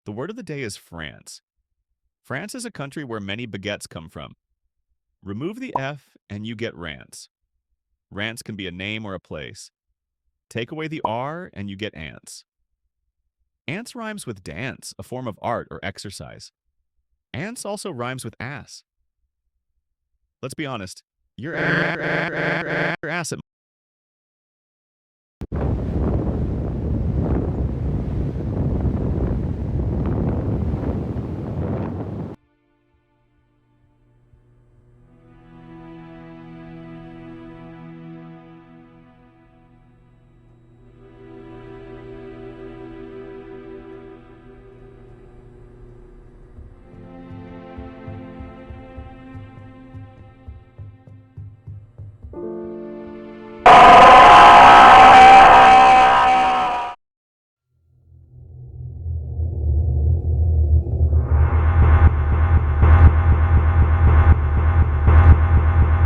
The word of the day is France. France is a country where many baguettes come from. Remove the F and you get rance. Rance can be a name or a place. Take away the R and you get ants. Ants rhymes with dance, a form of art or exercise. Ants also rhymes with ass. Let's be honest, your ass at